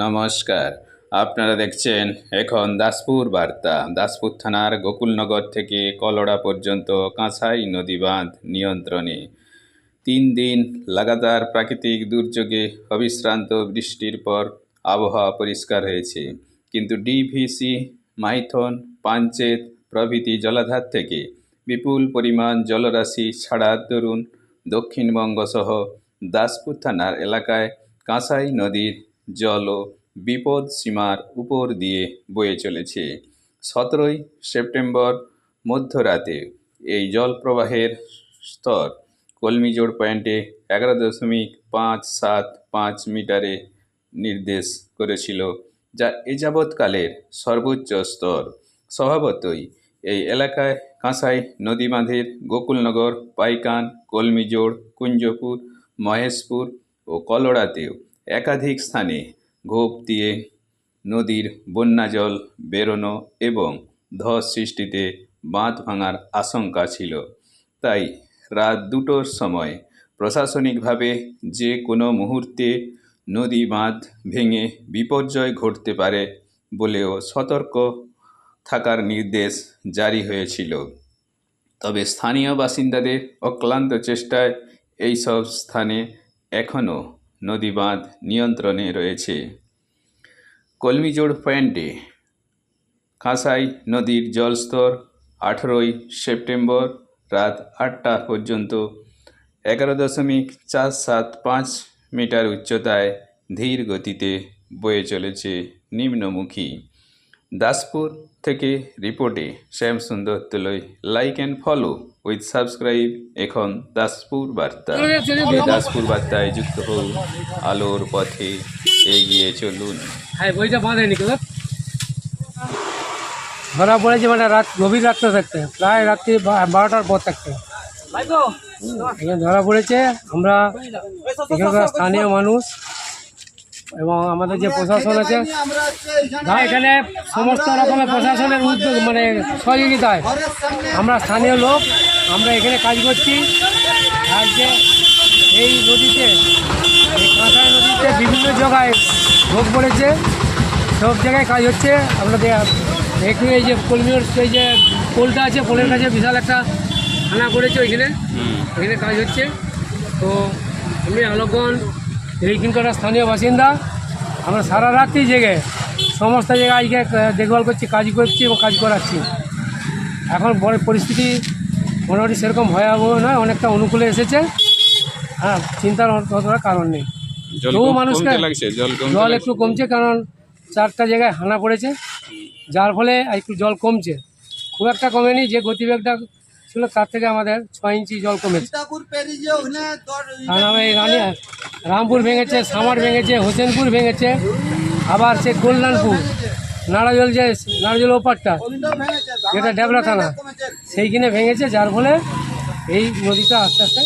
নমস্কার। আপনারা দেখছেন এখন দাসপুর বার্তা। দাসপুর থানার গোকুলনগর থেকে কলড়া পর্যন্ত কাঁসাই নদী বাঁধ নিয়ন্ত্রণে। 3 দিন লাগাতার প্রাকৃতিক দুর্যোগে অবিশ্রান্ত বৃষ্টির পর আবহাওয়া পরিষ্কার হয়েছে, কিন্তু ডিভিসি, মাইথন, পাঞ্চেত প্রভৃতি জলাধার থেকে বিপুল পরিমাণ জলরাশি ছাড়ার দরুন দক্ষিণবঙ্গ সহ দাসপুর থানার এলাকায় কাঁসাই নদীর জলও বিপদ সীমার উপর দিয়ে বয়ে চলেছে। 17ই সেপ্টেম্বর মধ্যরাতে এই জলপ্রবাহের স্তর কলমিজোড় পয়েন্টে 11.575 মিটারে নির্দেশ করেছিল, যা এ যাবৎকালের সর্বোচ্চ স্তর। স্বভাবতই এই এলাকায় কাঁসাই নদী বাঁধের গোকুলনগর, পাইকান, কলমিজোড়, কুঞ্জপুর, মহেশপুর ও কলড়াতেও একাধিক স্থানে ঘোপ দিয়ে নদীর বন্যা জল বেরোনো এবং ধস সৃষ্টিতে বাঁধ ভাঙার আশঙ্কা ছিল। তাই রাত 2টোর সময় প্রশাসনিকভাবে যে কোনো মুহূর্তে নদী বাঁধ ভেঙে বিপর্যয় ঘটতে পারে বলেও সতর্ক থাকার নির্দেশ জারি হয়েছিল। তবে স্থানীয় বাসিন্দাদের অক্লান্ত চেষ্টায় এইসব স্থানে এখনও নদী বাঁধ নিয়ন্ত্রণে রয়েছে। কলমিজোড় পয়েন্টে কাঁসাই নদীর জলস্তর 18ই সেপ্টেম্বর রাত 8টা পর্যন্ত 11.475 মিটার উচ্চতায় ধীর গতিতে বয়ে চলেছে নিম্নমুখী। দাসপুর থেকে রিপোর্টে শ্যাম সুন্দর তুলই। Like and follow with subscribe এখন দাসপুর বার্তা। এই দাসপুর বার্তায় যুক্ত হন, আলোর পথে এগিয়ে চলুন। ধরা পড়েছে মানে রাত গভীর রাত্রে থাকতে, প্রায় রাত্রি 12টার পর থাকতে এখানে ধরা পড়েছে। আমরা এখানকার স্থানীয় মানুষ এবং আমাদের যে প্রশাসন আছে, এখানে সমস্ত রকমের প্রশাসনের উদ্যোগ মানে সহযোগিতায় আমরা স্থানীয় লোক আমরা এখানে কাজ করছি। আর যে এই নদীতে, এই কাঁসাই নদীতে বিভিন্ন জায়গায় ভোগ পড়েছে, সব জায়গায় কাজ হচ্ছে। আপনাদের একটু এই যে কলমিজোড় এই যে পোলটা আছে, পোলের কাছে বিশাল একটা থানা করেছে, ওইখানে কাজ হচ্ছে। তো আমি আলোকগণ এইখানকার স্থানীয় বাসিন্দা, আমরা সারা রাত্রি জেগে সমস্ত জায়গায় আজকে দেখভাল করছি, কাজ করছি এবং কাজ করাচ্ছি। এখন বড় পরিস্থিতি মোটামুটি সেরকম ভয়াবহ নয়, অনেকটা অনুকূলে এসেছে। হ্যাঁ, চিন্তার অতটা কারণ নেই। তবু মানুষকে জল একটু কমছে, কারণ 4টা জায়গায় হানা পড়েছে, যার ফলে একটু জল কমছে। খুব একটা কমেনি, যে গতিবেগটা ছিল তার থেকে আমাদের 6 ইঞ্চি জল কমেছে। কারণ এই রামপুর ভেঙেছে, সামার ভেঙেছে, হোসেনপুর ভেঙেছে, আবার সে কল্যাণপুর নারাজল ওপারটা যেটা ডেবরা থানা সেইখানে ভেঙেছে, যার ফলে এই নদীটা আস্তে আস্তে